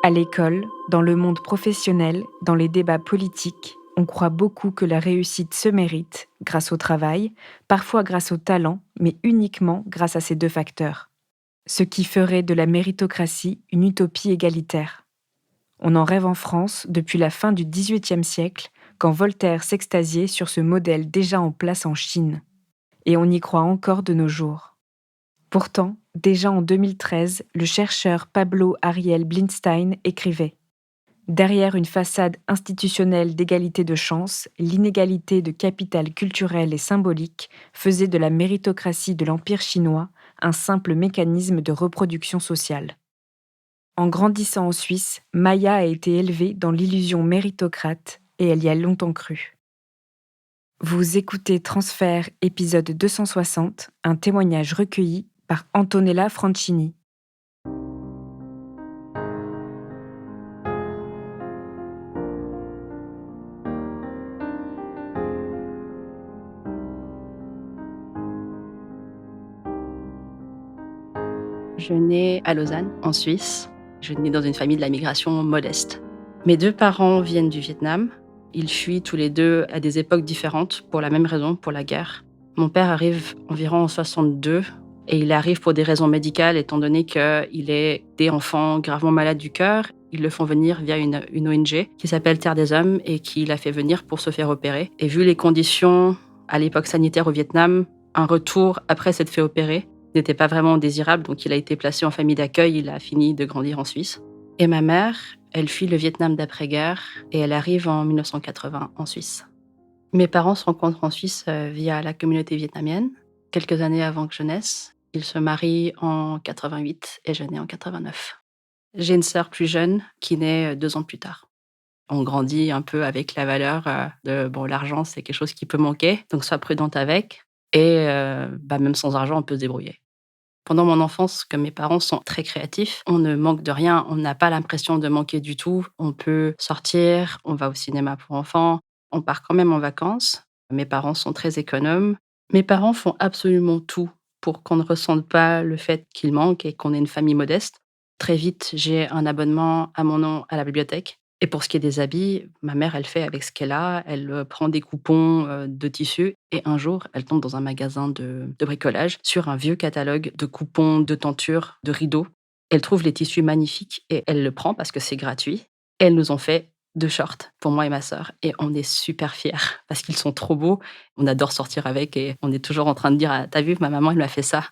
À l'école, dans le monde professionnel, dans les débats politiques, on croit beaucoup que la réussite se mérite grâce au travail, parfois grâce au talent, mais uniquement grâce à ces deux facteurs. Ce qui ferait de la méritocratie une utopie égalitaire. On en rêve en France depuis la fin du XVIIIe siècle, quand Voltaire s'extasiait sur ce modèle déjà en place en Chine. Et on y croit encore de nos jours. Pourtant, déjà en 2013, le chercheur Pablo Ariel Blinstein écrivait: derrière une façade institutionnelle d'égalité de chance, l'inégalité de capital culturel et symbolique faisait de la méritocratie de l'Empire chinois un simple mécanisme de reproduction sociale. En grandissant en Suisse, Maya a été élevée dans l'illusion méritocrate et elle y a longtemps cru. Vous écoutez Transfert, épisode 260, un témoignage recueilli par Antonella Franchini. Je nais à Lausanne, en Suisse. Je nais dans une famille de la migration modeste. Mes 2 parents viennent du Vietnam. Ils fuient tous les 2 à des époques différentes pour la même raison, pour la guerre. Mon père arrive environ en 62 et il arrive pour des raisons médicales étant donné qu'il est des enfants gravement malades du cœur. Ils le font venir via une ONG qui s'appelle Terre des Hommes et qui l'a fait venir pour se faire opérer. Et vu les conditions à l'époque sanitaire au Vietnam, un retour après s'être fait opérer n'était pas vraiment désirable, donc il a été placé en famille d'accueil, il a fini de grandir en Suisse. Et ma mère, elle fuit le Vietnam d'après-guerre et elle arrive en 1980 en Suisse. Mes parents se rencontrent en Suisse via la communauté vietnamienne, quelques années avant que je naisse. Ils se marient en 88 et je nais en 89. J'ai une sœur plus jeune qui naît 2 ans plus tard. On grandit un peu avec la valeur de bon, l'argent, c'est quelque chose qui peut manquer, donc sois prudente avec. Et même sans argent, on peut se débrouiller. Pendant mon enfance, comme mes parents sont très créatifs, on ne manque de rien, on n'a pas l'impression de manquer du tout. On peut sortir, on va au cinéma pour enfants, on part quand même en vacances. Mes parents sont très économes. Mes parents font absolument tout pour qu'on ne ressente pas le fait qu'il manque et qu'on ait une famille modeste. Très vite, j'ai un abonnement à mon nom à la bibliothèque. Et pour ce qui est des habits, ma mère, elle fait avec ce qu'elle a. Elle prend des coupons de tissus et un jour, elle tombe dans un magasin de bricolage sur un vieux catalogue de coupons, de tentures, de rideaux. Elle trouve les tissus magnifiques et elle le prend parce que c'est gratuit. Elle nous en fait 2 shorts pour moi et ma sœur et on est super fiers parce qu'ils sont trop beaux. On adore sortir avec et on est toujours en train de dire: «Ah, tu vu, ma maman, elle m'a fait ça».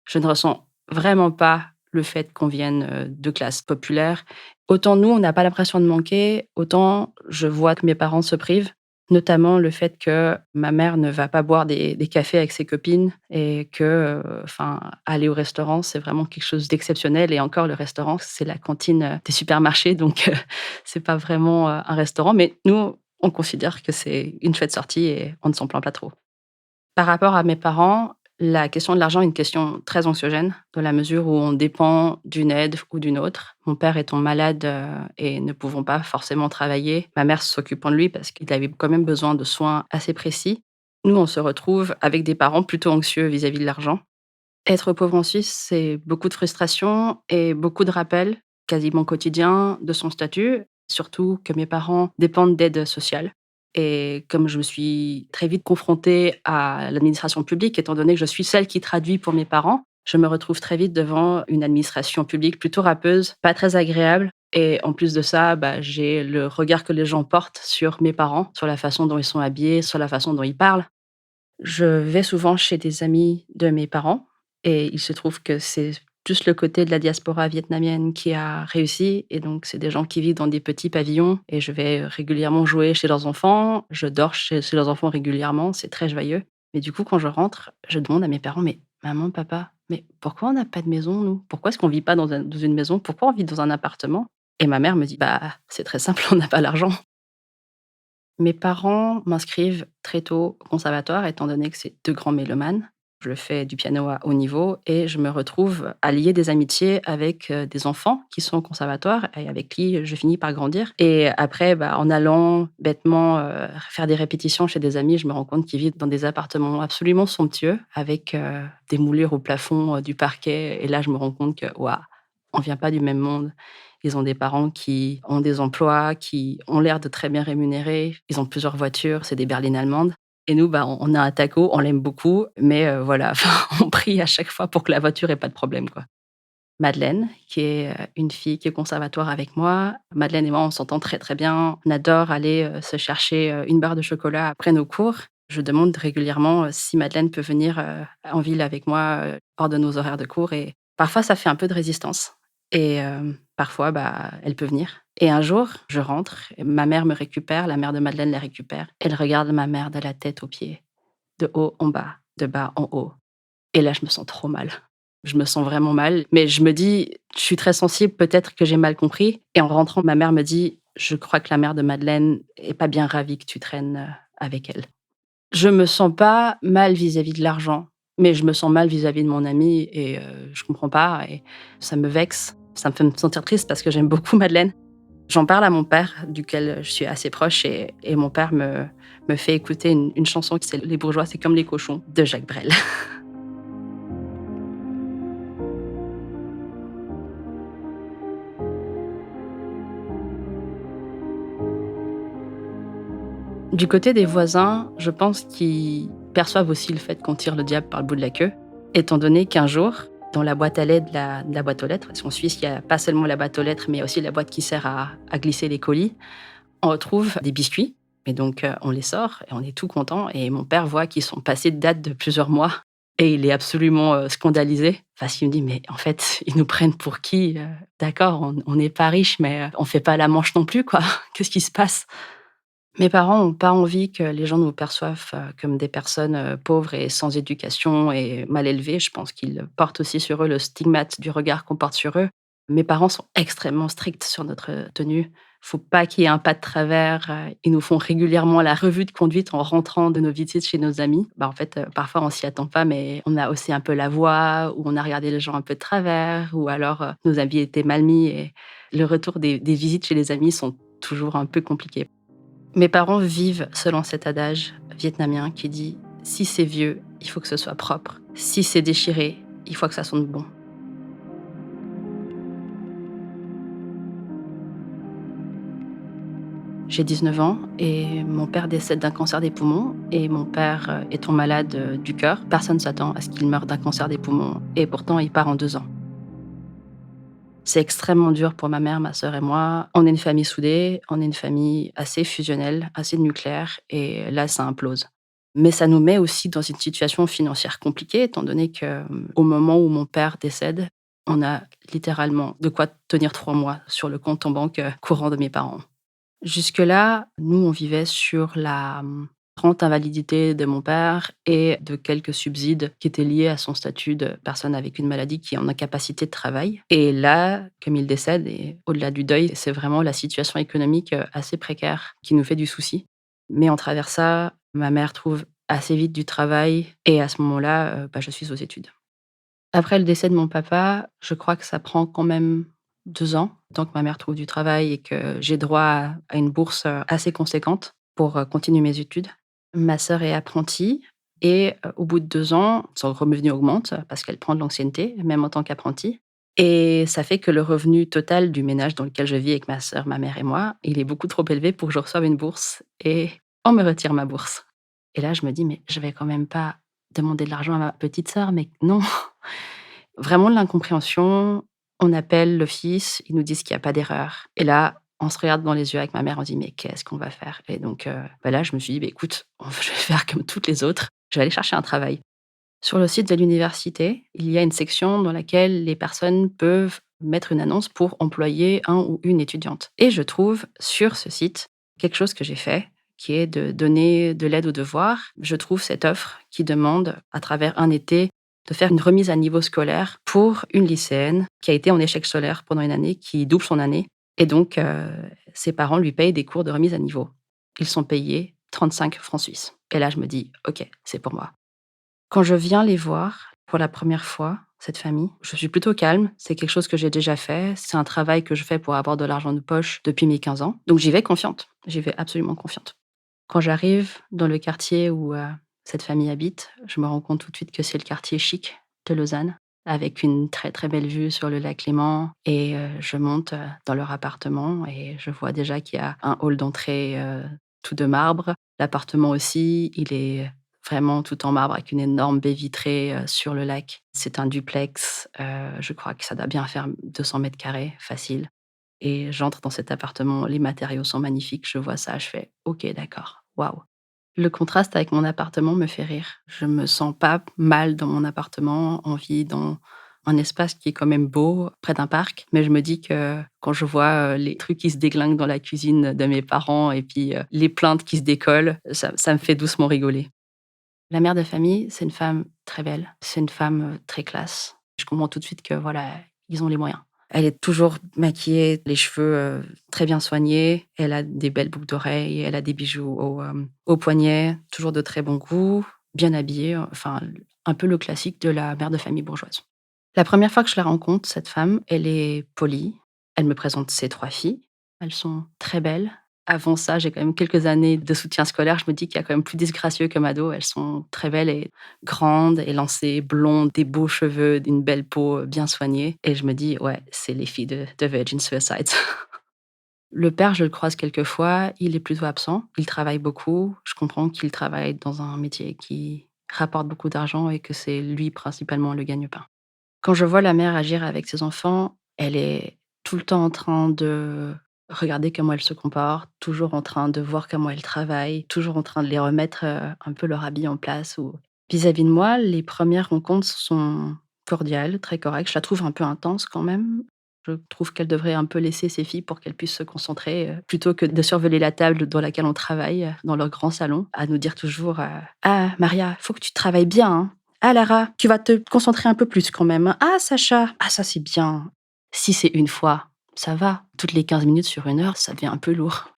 Je ne ressens vraiment pas le fait qu'on vienne de classes populaires. Autant nous, on n'a pas l'impression de manquer, autant je vois que mes parents se privent, notamment le fait que ma mère ne va pas boire des cafés avec ses copines et que, aller au restaurant, c'est vraiment quelque chose d'exceptionnel et encore le restaurant, c'est la cantine, des supermarchés donc c'est pas vraiment, un restaurant mais nous, on considère que c'est une chouette sortie et on ne s'en plaint pas trop. Par rapport à mes parents, la question de l'argent est une question très anxiogène, dans la mesure où on dépend d'une aide ou d'une autre. Mon père étant malade, et ne pouvant pas forcément travailler, ma mère s'occupant de lui parce qu'il avait quand même besoin de soins assez précis. Nous, on se retrouve avec des parents plutôt anxieux vis-à-vis de l'argent. Être pauvre en Suisse, c'est beaucoup de frustration et beaucoup de rappels, quasiment quotidiens, de son statut, surtout que mes parents dépendent d'aide sociale. Et comme je me suis très vite confrontée à l'administration publique, étant donné que je suis celle qui traduit pour mes parents, je me retrouve très vite devant une administration publique plutôt râpeuse, pas très agréable. Et en plus de ça, j'ai le regard que les gens portent sur mes parents, sur la façon dont ils sont habillés, sur la façon dont ils parlent. Je vais souvent chez des amis de mes parents et il se trouve que c'est plus le côté de la diaspora vietnamienne qui a réussi et donc c'est des gens qui vivent dans des petits pavillons et je vais régulièrement jouer chez leurs enfants. Je dors chez leurs enfants régulièrement, c'est très joyeux. Mais du coup, quand je rentre, je demande à mes parents: «Mais maman, papa, mais pourquoi on n'a pas de maison nous? Pourquoi est-ce qu'on vit pas dans une maison? Pourquoi on vit dans un appartement?» Et ma mère me dit: «Bah, c'est très simple, on n'a pas l'argent». Mes parents m'inscrivent très tôt au conservatoire, étant donné que c'est 2 grands mélomanes. Je fais du piano à haut niveau et je me retrouve à lier des amitiés avec, des enfants qui sont au conservatoire et avec qui je finis par grandir. Et après, en allant bêtement, faire des répétitions chez des amis, je me rends compte qu'ils vivent dans des appartements absolument somptueux avec, des moulures au plafond, du parquet et là, je me rends compte que, waouh, on vient pas du même monde Ils ont des parents qui ont des emplois, qui ont l'air de très bien rémunérés. Ils ont plusieurs voitures, c'est des berlines allemandes. Et nous, on a un taco, on l'aime beaucoup, mais voilà, enfin, on prie à chaque fois pour que la voiture ait pas de problème, quoi. Madeleine, qui est, une fille qui est au conservatoire avec moi. Madeleine et moi, on s'entend très, très bien. On adore aller, se chercher, une barre de chocolat après nos cours. Je demande régulièrement, si Madeleine peut venir, en ville avec moi, hors de nos horaires de cours et parfois ça fait un peu de résistance et parfois, elle peut venir et un jour, je rentre et ma mère me récupère, la mère de Madeleine la récupère. Elle regarde ma mère de la tête aux pieds, de haut en bas, de bas en haut et là, je me sens trop mal. Je me sens vraiment mal, mais je me dis: «Je suis très sensible, peut-être que j'ai mal compris» et en rentrant, ma mère me dit: «Je crois que la mère de Madeleine est pas bien ravie que tu traînes, avec elle». Je me sens pas mal vis-à-vis de l'argent, mais je me sens mal vis-à-vis de mon ami et je comprends pas et ça me vexe. Ça me fait me sentir triste parce que j'aime beaucoup Madeleine. J'en parle à mon père, duquel je suis assez proche et mon père me fait écouter une chanson qui c'est «Les bourgeois, c'est comme les cochons» de Jacques Brel. Du côté des voisins, je pense qu'ils perçoivent aussi le fait qu'on tire le diable par le bout de la queue, étant donné qu'un jour, dans la boîte à lettres de la boîte aux lettres, parce qu'en Suisse, il y a pas seulement la boîte aux lettres, mais il y a aussi la boîte qui sert à glisser les colis, on retrouve des biscuits et donc on les sort et on est tout content et mon père voit qu'ils sont passés de date de plusieurs mois et il est absolument, scandalisé parce qu'il me dit: «Mais en fait, ils nous prennent pour qui? D'accord, on n'est pas riches, mais on fait pas la manche non plus, quoi. Qu'est-ce qui se passe?» Mes parents n'ont pas envie que les gens nous perçoivent, comme des personnes, pauvres et sans éducation et mal élevées. Je pense qu'ils portent aussi sur eux le stigmate du regard qu'on porte sur eux. Mes parents sont extrêmement stricts sur notre tenue. Faut pas qu'il y ait un pas de travers, ils nous font régulièrement la revue de conduite en rentrant de nos visites chez nos amis. En fait, parfois on s'y attend pas, mais on a haussé un peu la voix ou on a regardé les gens un peu de travers ou alors, nos habits étaient mal mis et le retour des visites chez les amis sont toujours un peu compliqués. Mes parents vivent selon cet adage vietnamien qui dit: «Si c'est vieux, il faut que ce soit propre. Si c'est déchiré, il faut que ça sente bon». J'ai 19 ans et mon père décède d'un cancer des poumons et mon père, étant malade, du cœur, personne s'attend à ce qu'il meure d'un cancer des poumons et pourtant il part en 2 ans. C'est extrêmement dur pour ma mère, ma sœur et moi. On est une famille soudée, on est une famille assez fusionnelle, assez nucléaire et là, ça implose. Mais ça nous met aussi dans une situation financière compliquée étant donné que, au moment où mon père décède, on a littéralement de quoi tenir 3 mois sur le compte en banque, courant de mes parents. Jusque-là, nous, on vivait sur la, rente invalidité de mon père et de quelques subsides qui étaient liés à son statut de personne avec une maladie qui est en incapacité de travail. Et là, comme il décède et au-delà du deuil, c'est vraiment la situation économique, assez précaire qui nous fait du souci. Mais en travers ça, ma mère trouve assez vite du travail et à ce moment-là, je suis aux études. Après le décès de mon papa, je crois que ça prend quand même 2 ans, tant que ma mère trouve du travail et que j'ai droit à une bourse, assez conséquente pour, continuer mes études. Ma sœur est apprentie et au bout de 2 ans, son revenu augmente parce qu'elle prend de l'ancienneté, même en tant qu'apprentie et ça fait que le revenu total du ménage dans lequel je vis avec ma sœur, ma mère et moi, il est beaucoup trop élevé pour que je reçoive une bourse et on me retire ma bourse. Et là, je me dis: «Mais je vais quand même pas demander de l'argent à ma petite sœur, mais non!» Vraiment de l'incompréhension. On appelle l'office, ils nous disent qu'il y a pas d'erreur et là, on se regarde dans les yeux avec ma mère, on se dit: «Mais qu'est-ce qu'on va faire?» et donc là, je me suis dit: «Écoute, je vais faire comme toutes les autres, je vais aller chercher un travail». Sur le site de l'université, il y a une section dans laquelle les personnes peuvent mettre une annonce pour employer un ou une étudiante et je trouve sur ce site quelque chose que j'ai fait, qui est de donner de l'aide aux devoirs. Je trouve cette offre qui demande, à travers un été, de faire une remise à niveau scolaire pour une lycéenne qui a été en échec scolaire pendant une année, qui double son année et donc ses parents lui payent des cours de remise à niveau. Ils sont payés 35 francs suisses et là je me dis: «OK, c'est pour moi». Quand je viens les voir pour la première fois, cette famille, je suis plutôt calme. C'est quelque chose que j'ai déjà fait. C'est un travail que je fais pour avoir de l'argent de poche depuis mes 15 ans. Donc j'y vais confiante. J'y vais absolument confiante. Quand j'arrive dans le quartier où, cette famille habite, je me rends compte tout de suite que c'est le quartier chic de Lausanne. avec une très, très belle vue sur le lac Léman et je monte, dans leur appartement et je vois déjà qu'il y a un hall d'entrée, tout de marbre. L'appartement aussi, il est vraiment tout en marbre avec une énorme baie vitrée, sur le lac. C'est un duplex, je crois que ça doit bien faire 200 carrés facile et j'entre dans cet appartement, les matériaux sont magnifiques, je vois ça, je fais: «OK, d'accord, waouh». Le contraste avec mon appartement me fait rire. Je me sens pas mal dans mon appartement. On vit dans un espace qui est quand même beau, près d'un parc, mais je me dis que quand je vois, les trucs qui se déglinguent dans la cuisine de mes parents et puis, les plaintes qui se décollent, ça me fait doucement rigoler. La mère de famille, c'est une femme très belle, c'est une femme, très classe. Je comprends tout de suite que voilà, ils ont les moyens. Elle est toujours maquillée, les cheveux, très bien soignés. Elle a des belles boucles d'oreilles, elle a des bijoux au poignet, toujours de très bon goût, bien habillée, enfin, un peu le classique de la mère de famille bourgeoise. La première fois que je la rencontre, cette femme, elle est polie. Elle me présente ses 3 filles. Elles sont très belles. Avant ça, j'ai quand même quelques années de soutien scolaire. Je me dis qu'il y a quand même plus disgracieux que ado. Elles sont très belles et grandes, élancées, blondes, des beaux cheveux, d'une belle peau, bien soignée et je me dis: «Ouais, c'est les filles de Virgin Suicides». Le père, je le croise quelques fois, il est plutôt absent. Il travaille beaucoup. Je comprends qu'il travaille dans un métier qui rapporte beaucoup d'argent et que c'est lui principalement le gagne-pain. Quand je vois la mère agir avec ses enfants, elle est tout le temps en train de regarder comment elle se comporte, toujours en train de voir comment elle travaille, toujours en train de les remettre, un peu leur habit en place ou vis-à-vis de moi, les premières rencontres sont cordiales, très correctes. Je la trouve un peu intense quand même. Je trouve qu'elle devrait un peu laisser ses filles pour qu'elles puissent se concentrer, plutôt que de surveiller la table dans laquelle on travaille, dans leur grand salon, à nous dire toujours, «Ah Maria, faut que tu travailles bien, hein. Ah Lara, tu vas te concentrer un peu plus quand même, hein. Ah Sacha, ah ça c'est bien». Si c'est une fois, ça va. Toutes les 15 minutes sur 1 heure, ça devient un peu lourd.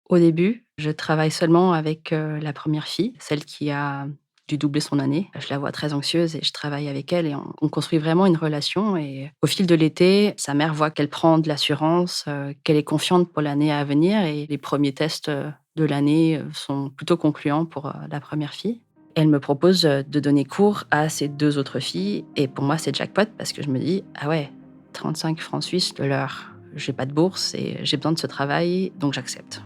Au début, je travaille seulement avec, la première fille, celle qui a dû doubler son année. Je la vois très anxieuse et je travaille avec elle et on construit vraiment une relation et au fil de l'été, sa mère voit qu'elle prend de l'assurance, qu'elle est confiante pour l'année à venir et les premiers tests, de l'année, sont plutôt concluants pour, la première fille. Elle me propose, de donner cours à ses 2 autres filles et pour moi, c'est jackpot parce que je me dis: «Ah ouais, 35 francs suisses de l'heure. J'ai pas de bourse et j'ai besoin de ce travail, donc j'accepte».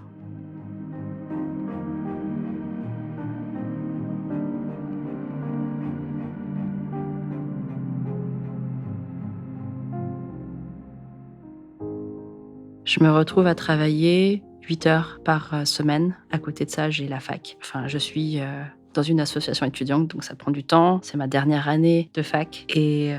Je me retrouve à travailler 8 heures par, semaine. À côté de ça, j'ai la fac. Enfin, je suis, dans une association étudiante, donc ça prend du temps. C'est ma dernière année de fac et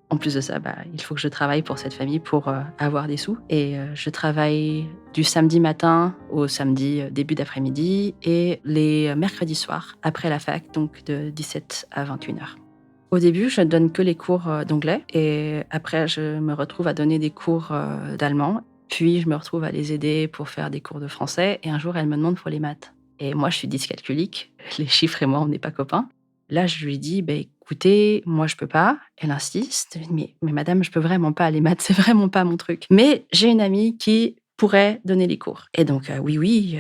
en plus de ça, bah, il faut que je travaille pour cette famille pour, avoir des sous et je travaille du samedi matin au samedi, début d'après-midi et les, mercredis soirs après la fac, donc de 17 à 21 heures. Au début, je donne que les cours, d'anglais et après je me retrouve à donner des cours, d'allemand. Puis je me retrouve à les aider pour faire des cours de français et un jour, elle me demande pour les maths et moi, je suis dyscalculique. Les chiffres et moi, on n'est pas copains. Là, je lui dis: «Beh, écoutez, moi, je peux pas». Elle insiste: «Mais madame, je peux vraiment pas, les maths, c'est vraiment pas mon truc. Mais j'ai une amie qui pourrait donner les cours». Et donc, «Oui, oui,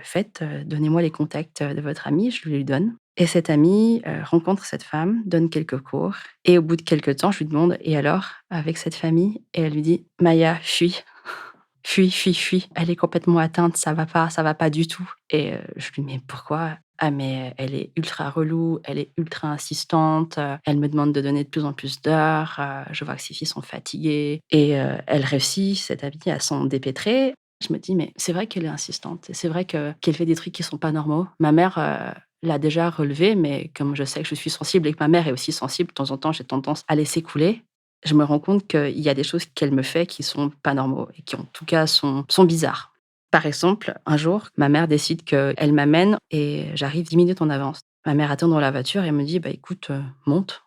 faites, donnez-moi les contacts, de votre amie». Je lui donne. Et cette amie, rencontre cette femme, donne quelques cours et au bout de quelques temps, je lui demande: «Et alors, avec cette famille?» Et elle lui dit: «Maya, fuis, fuis, fuis, fuis. Elle est complètement atteinte, ça va pas du tout». Et je lui dis: «Mais pourquoi?» «Ah mais elle est ultra relou, elle est ultra insistante, elle me demande de donner de plus en plus d'heures, je vois que ses filles sont fatiguées» et elle réussit, cette amie, à s'en dépêtrer. Je me dis: «Mais c'est vrai qu'elle est insistante et c'est vrai qu'elle fait des trucs qui sont pas normaux». Ma mère, l'a déjà relevé, mais comme je sais que je suis sensible et que ma mère est aussi sensible, de temps en temps, j'ai tendance à laisser couler. Je me rends compte qu'il y a des choses qu'elle me fait qui sont pas normaux et qui, en tout cas, sont bizarres. Par exemple, un jour, ma mère décide qu'elle m'amène et j'arrive 10 minutes en avance. Ma mère attend dans la voiture et me dit: «Bah, écoute, monte».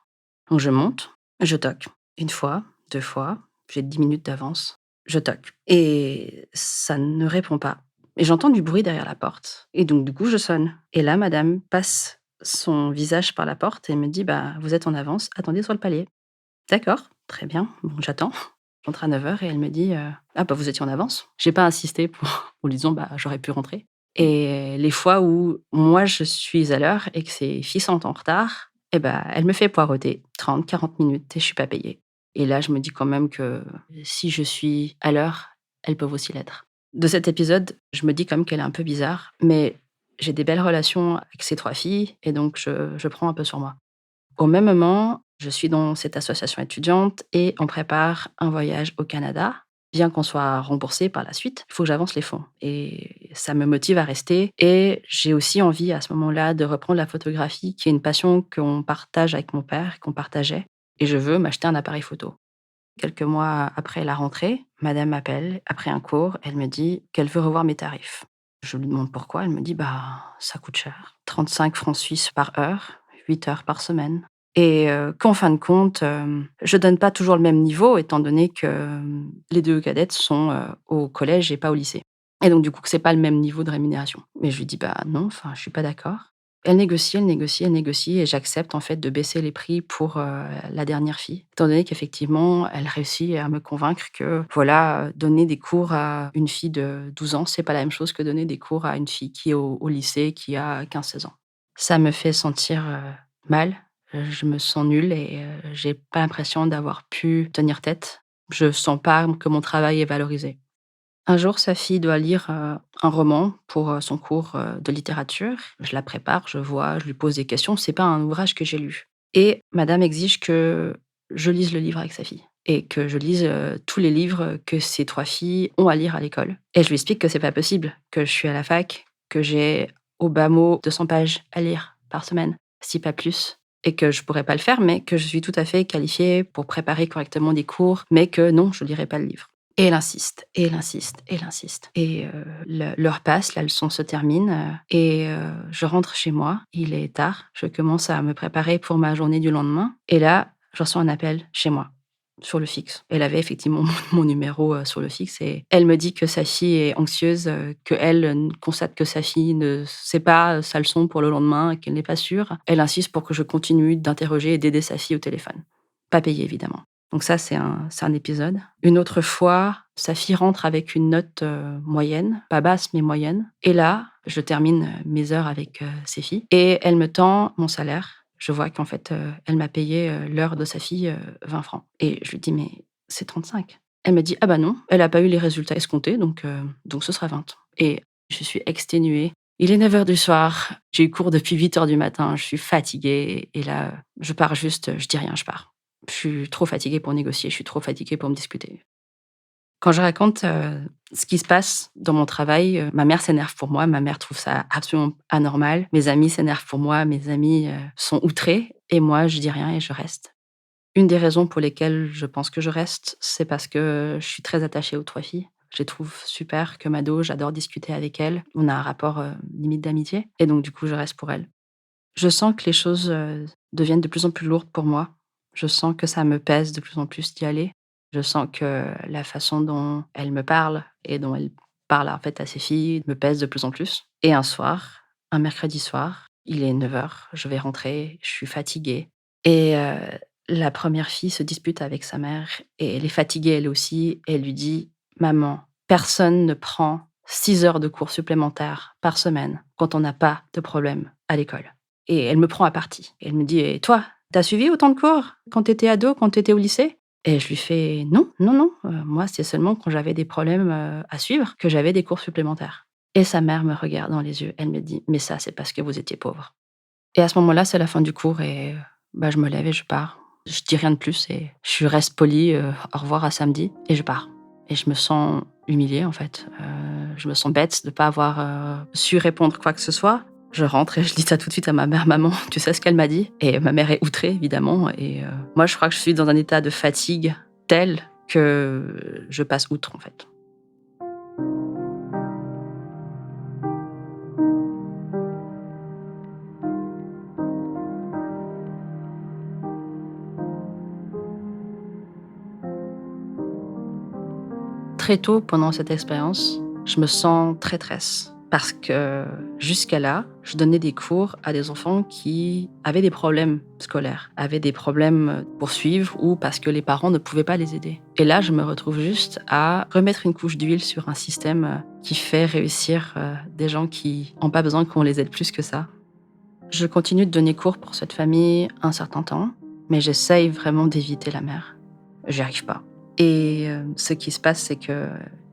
Donc je monte, je toque. Une fois, 2 fois, j'ai 10 minutes d'avance. Je toque et ça ne répond pas. Et j'entends du bruit derrière la porte et donc du coup, je sonne et là, madame passe son visage par la porte et me dit: «Bah, vous êtes en avance, attendez sur le palier». D'accord, très bien, bon j'attends. J'entre à 9 heures et elle me dit: «Ah bah, vous étiez en avance». J'ai pas insisté pour en lui disant: «Bah, j'aurais pu rentrer» et les fois où moi je suis à l'heure et que ses filles sont en retard, Et bah, elle me fait poireauter 30-40 minutes et je suis pas payée. Et là, je me dis quand même que si je suis à l'heure, elles peuvent aussi l'être. De cet épisode, je me dis quand même qu'elle est un peu bizarre, mais j'ai des belles relations avec ces 3 filles et donc je prends un peu sur moi. Au même moment, je suis dans cette association étudiante et on prépare un voyage au Canada. Bien qu'on soit remboursé par la suite, il faut que j'avance les fonds et ça me motive à rester et j'ai aussi envie à ce moment-là de reprendre la photographie qui est une passion qu'on partage avec mon père, qu'on partageait et je veux m'acheter un appareil photo. Quelques mois après la rentrée, madame m'appelle après un cours, elle me dit qu'elle veut revoir mes tarifs. Je lui demande pourquoi, elle me dit: «Bah, ça coûte cher, 35 francs suisses par heure, 8 heures par semaine» et qu'en fin de compte, je donne pas toujours le même niveau étant donné que, les 2 cadettes sont, au collège et pas au lycée et donc du coup que c'est pas le même niveau de rémunération. Mais je lui dis: «Bah non, enfin, je suis pas d'accord». Elle négocie, elle négocie, elle négocie et j'accepte en fait de baisser les prix pour, la dernière fille. Étant donné qu'effectivement, elle réussit à me convaincre que voilà, donner des cours à une fille de 12 ans, c'est pas la même chose que donner des cours à une fille qui est au lycée, qui a 15-16 ans. Ça me fait sentir, mal, je me sens nulle et j'ai pas l'impression d'avoir pu tenir tête. Je sens pas que mon travail est valorisé. Un jour, sa fille doit lire, un roman pour, son cours, de littérature. Je la prépare, je vois, je lui pose des questions. C'est pas un ouvrage que j'ai lu et madame exige que je lise le livre avec sa fille et que je lise, tous les livres que ces 3 filles ont à lire à l'école et je lui explique que c'est pas possible, que je suis à la fac, que j'ai au bas mot 200 pages à lire par semaine, si pas plus et que je pourrais pas le faire, mais que je suis tout à fait qualifiée pour préparer correctement des cours, mais que non, je lirai pas le livre. Et elle insiste, et elle insiste, et elle insiste. Et l'heure passe, la leçon se termine, et je rentre chez moi. Il est tard. Je commence à me préparer pour ma journée du lendemain. Et là, je reçois un appel chez moi, sur le fixe. Elle avait effectivement mon numéro sur le fixe et elle me dit que sa fille est anxieuse, qu'elle constate que sa fille ne sait pas sa leçon pour le lendemain et qu'elle n'est pas sûre. Elle insiste pour que je continue d'interroger et d'aider sa fille au téléphone. Pas payé, évidemment. Donc ça, c'est un épisode. Une autre fois, sa fille rentre avec une note, moyenne, pas basse, mais moyenne et là, je termine, mes heures avec, ses filles et elle me tend mon salaire. Je vois qu'en fait, elle m'a payé, l'heure de sa fille, 20 francs et je lui dis: «Mais c'est 35». Elle me dit: «Ah bah non, elle a pas eu les résultats escomptés donc ce sera 20». Et je suis exténuée. Il est 9 heures du soir, j'ai eu cours depuis 8 heures du matin, je suis fatiguée et là, je pars juste, je dis rien, je pars. Je suis trop fatiguée pour négocier, je suis trop fatiguée pour me disputer. Quand je raconte, ce qui se passe dans mon travail, ma mère s'énerve pour moi, ma mère trouve ça absolument anormal. Mes amis s'énervent pour moi, mes amis, sont outrés et moi je dis rien et je reste. Une des raisons pour lesquelles je pense que je reste, c'est parce que je suis très attachée aux 3 filles. Je les trouve super comme ados, j'adore discuter avec elles. On a un rapport, limite d'amitié et donc du coup je reste pour elles. Je sens que les choses, deviennent de plus en plus lourdes pour moi. Je sens que ça me pèse de plus en plus d'y aller. Je sens que la façon dont elle me parle et dont elle parle, en fait, à ses filles me pèse de plus en plus. Et un soir, un mercredi soir, il est 9 heures, je vais rentrer, je suis fatiguée et la première fille se dispute avec sa mère et elle est fatiguée elle aussi et elle lui dit: «Maman, personne ne prend 6 heures de cours supplémentaires par semaine quand on n'a pas de problème à l'école». Et elle me prend à partie. Elle me dit: «Et toi, tu as suivi autant de cours quand tu étais ado, quand tu étais au lycée?» Et je lui fais: «Non, non, non, moi, c'est seulement quand j'avais des problèmes, à suivre que j'avais des cours supplémentaires». Et sa mère me regarde dans les yeux, elle me dit: «Mais ça, c'est parce que vous étiez pauvres». Et à ce moment-là, c'est la fin du cours et bah, je me lève et je pars. Je dis rien de plus et je reste polie, «Au revoir, à samedi» et je pars. Et je me sens humiliée, en fait, je me sens bête de pas avoir, su répondre quoi que ce soit. Je rentre et je dis ça tout de suite à ma mère: «Maman, tu sais ce qu'elle m'a dit?» Et ma mère est outrée évidemment et moi je crois que je suis dans un état de fatigue tel que je passe outre, en fait. Très tôt pendant cette expérience, je me sens traîtresse parce que jusqu'à là, je donnais des cours à des enfants qui avaient des problèmes scolaires, avaient des problèmes pour suivre ou parce que les parents ne pouvaient pas les aider. Et là, je me retrouve juste à remettre une couche d'huile sur un système qui fait réussir des gens qui n'ont pas besoin qu'on les aide plus que ça. Je continue de donner cours pour cette famille un certain temps, mais j'essaye vraiment d'éviter la mer. J'y arrive pas. Et ce qui se passe, c'est que,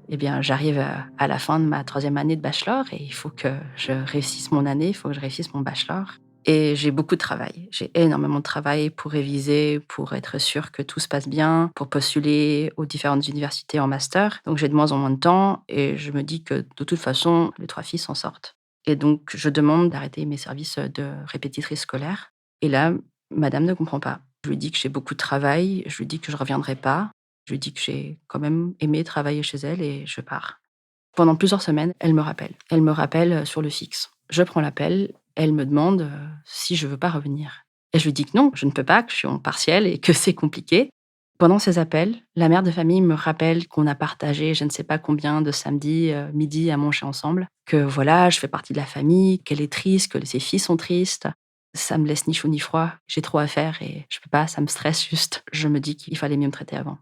eh bien, j'arrive à la fin de ma 3e année de bachelor et il faut que je réussisse mon année, il faut que je réussisse mon bachelor. Et j'ai beaucoup de travail. J'ai énormément de travail pour réviser, pour être sûre que tout se passe bien, pour postuler aux différentes universités en master. Donc j'ai de moins en moins de temps et je me dis que de toute façon, les 3 filles s'en sortent. Et donc je demande d'arrêter mes services de répétitrice scolaire. Et là, madame ne comprend pas. Je lui dis que j'ai beaucoup de travail, je lui dis que je reviendrai pas. Je lui dis que j'ai quand même aimé travailler chez elle et je pars. Pendant plusieurs semaines, elle me rappelle. Elle me rappelle sur le fixe. Je prends l'appel, elle me demande si je veux pas revenir. Et je lui dis que non, je ne peux pas, que je suis en partiel et que c'est compliqué. Pendant ces appels, la mère de famille me rappelle qu'on a partagé je ne sais pas combien de samedis midi à manger ensemble, que voilà, je fais partie de la famille, qu'elle est triste, que ses filles sont tristes. Ça me laisse ni chaud ni froid. J'ai trop à faire et je peux pas, ça me stresse juste. Je me dis qu'il fallait mieux me traiter avant.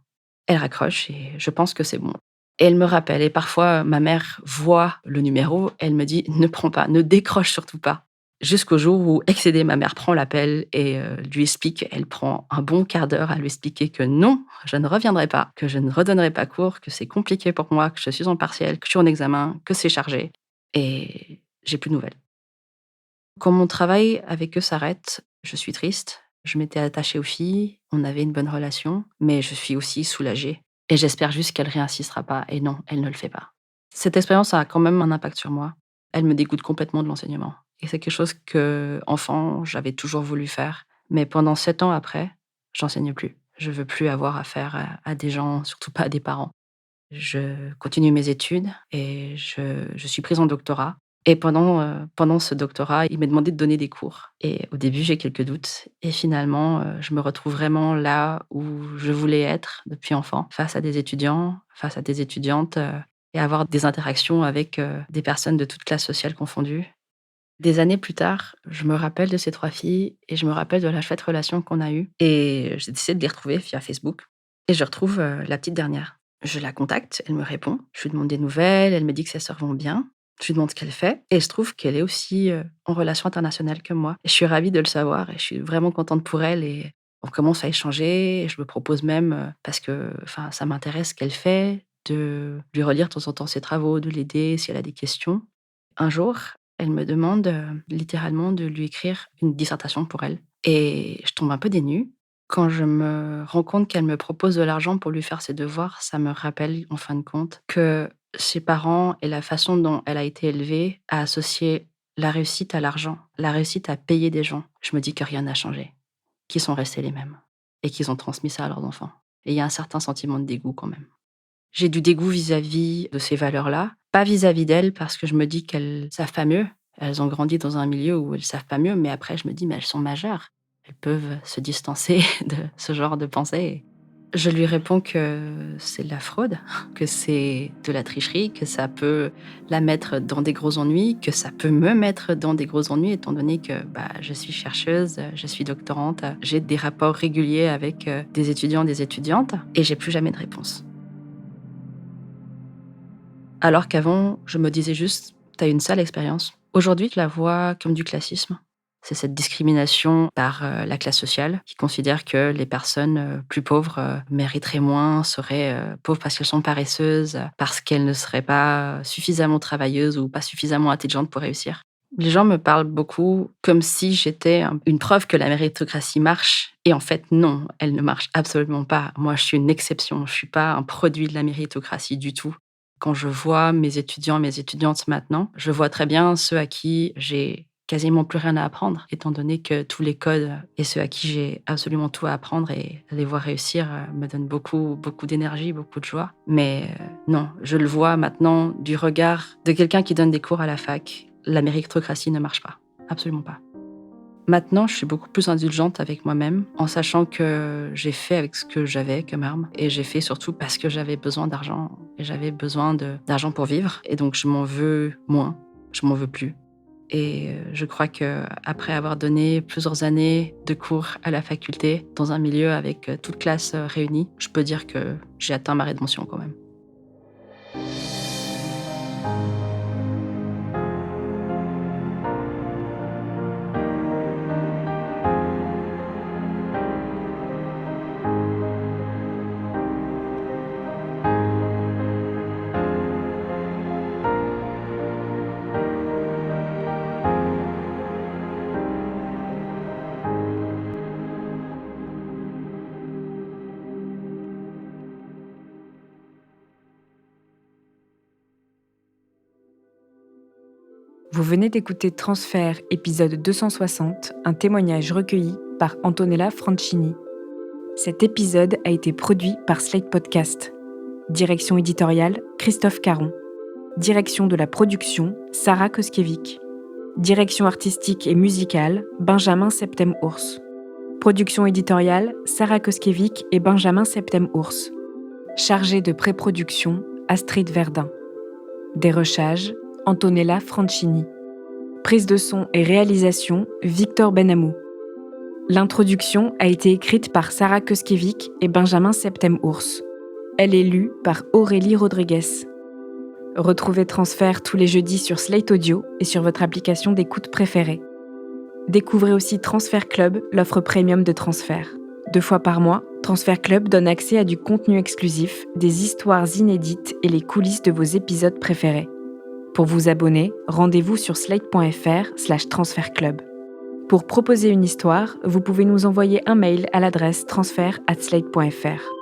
Elle raccroche et je pense que c'est bon. Et elle me rappelle et parfois ma mère voit le numéro, elle me dit: «Ne prends pas, ne décroche surtout pas». Jusqu'au jour où, excédée, ma mère prend l'appel et lui explique. Elle prend un bon quart d'heure à lui expliquer que non, je ne reviendrai pas, que je ne redonnerai pas cours, que c'est compliqué pour moi, que je suis en partiel, que je suis en examen, que c'est chargé et j'ai plus de nouvelles. Quand mon travail avec eux s'arrête, je suis triste. Je m'étais attachée aux filles, on avait une bonne relation, mais je suis aussi soulagée. Et j'espère juste qu'elle réinsistera pas. Et non, elle ne le fait pas. Cette expérience a quand même un impact sur moi. Elle me dégoûte complètement de l'enseignement. Et c'est quelque chose que, enfant, j'avais toujours voulu faire. Mais pendant 7 ans après, j'enseigne plus. Je veux plus avoir affaire à des gens, surtout pas à des parents. Je continue mes études et je suis prise en doctorat. Et pendant ce doctorat, il m'est demandé de donner des cours. Et au début, j'ai quelques doutes et finalement, je me retrouve vraiment là où je voulais être depuis enfant, face à des étudiants, face à des étudiantes, et avoir des interactions avec, des personnes de toutes classes sociales confondues. Des années plus tard, je me rappelle de ces 3 filles et je me rappelle de la chouette relation qu'on a eue et j'ai décidé de les retrouver via Facebook et je retrouve, la petite dernière. Je la contacte, elle me répond, je lui demande des nouvelles, elle me dit que ses sœurs vont bien. Je lui demande ce qu'elle fait et il se trouve qu'elle est aussi, en relation internationale que moi et je suis ravie de le savoir et je suis vraiment contente pour elle et on commence à échanger et je me propose même, parce que, enfin, ça m'intéresse ce qu'elle fait, de lui relire de temps en temps ses travaux, de l'aider si elle a des questions. Un jour, elle me demande, littéralement de lui écrire une dissertation pour elle et je tombe un peu des nues. Quand je me rends compte qu'elle me propose de l'argent pour lui faire ses devoirs, ça me rappelle, en fin de compte, que ses parents et la façon dont elle a été élevée a associé la réussite à l'argent, la réussite à payer des gens. Je me dis que rien n'a changé, qu'ils sont restés les mêmes et qu'ils ont transmis ça à leurs enfants et il y a un certain sentiment de dégoût quand même. J'ai du dégoût vis-à-vis de ces valeurs-là, pas vis-à-vis d'elles parce que je me dis qu'elles savent pas mieux. Elles ont grandi dans un milieu où elles savent pas mieux, mais après je me dis: «Mais elles sont majeures. Elles peuvent se distancer de ce genre de pensée». Je lui réponds que c'est de la fraude, que c'est de la tricherie, que ça peut la mettre dans des gros ennuis, que ça peut me mettre dans des gros ennuis étant donné que, bah, je suis chercheuse, je suis doctorante, j'ai des rapports réguliers avec, des étudiants, des étudiantes et j'ai plus jamais de réponse. Alors qu'avant, je me disais juste: «Tu as une sale expérience». Aujourd'hui, je la vois comme du classisme. C'est cette discrimination par, la classe sociale qui considère que les personnes, plus pauvres, mériteraient moins, seraient, pauvres parce qu'elles sont paresseuses, parce qu'elles ne seraient pas suffisamment travailleuses ou pas suffisamment intelligentes pour réussir. Les gens me parlent beaucoup comme si j'étais une preuve que la méritocratie marche et en fait non, elle ne marche absolument pas. Moi, je suis une exception, je suis pas un produit de la méritocratie du tout. Quand je vois mes étudiants, mes étudiantes maintenant, je vois très bien ceux à qui j'ai quasiment plus rien à apprendre, étant donné que tous les codes et ceux à qui j'ai absolument tout à apprendre et les voir réussir, me donnent beaucoup, beaucoup d'énergie, beaucoup de joie. Mais non, je le vois maintenant du regard de quelqu'un qui donne des cours à la fac. La méritocratie ne marche pas, absolument pas. Maintenant, je suis beaucoup plus indulgente avec moi-même, en sachant que j'ai fait avec ce que j'avais comme arme et j'ai fait surtout parce que j'avais besoin d'argent et j'avais besoin de d'argent pour vivre et donc je m'en veux moins, je m'en veux plus et je crois qu'après avoir donné plusieurs années de cours à la faculté, dans un milieu avec, toutes classes, réunies, je peux dire que j'ai atteint ma rédemption quand même. Vous venez d'écouter Transfert, épisode 260, un témoignage recueilli par Antonella Franchini. Cet épisode a été produit par Slate Podcast. Direction éditoriale, Christophe Caron. Direction de la production, Sarah Koskiewicz. Direction artistique et musicale, Benjamin Septem-Ours. Production éditoriale, Sarah Koskiewicz et Benjamin Septem-Ours. Chargé de pré-production, Astrid Verdun. Dérochage, Antonella Franchini. Prise de son et réalisation, Victor Benamou. L'introduction a été écrite par Sarah Koskiewicz et Benjamin Septem-Ours. Elle est lue par Aurélie Rodriguez. Retrouvez Transfert tous les jeudis sur Slate Audio et sur votre application d'écoute préférée. Découvrez aussi Transfert Club, l'offre premium de Transfert. 2 fois par mois, Transfert Club donne accès à du contenu exclusif, des histoires inédites et les coulisses de vos épisodes préférés. Pour vous abonner, rendez-vous sur slate.fr/transfertclub. Pour proposer une histoire, vous pouvez nous envoyer un mail à l'adresse transfert@slate.fr.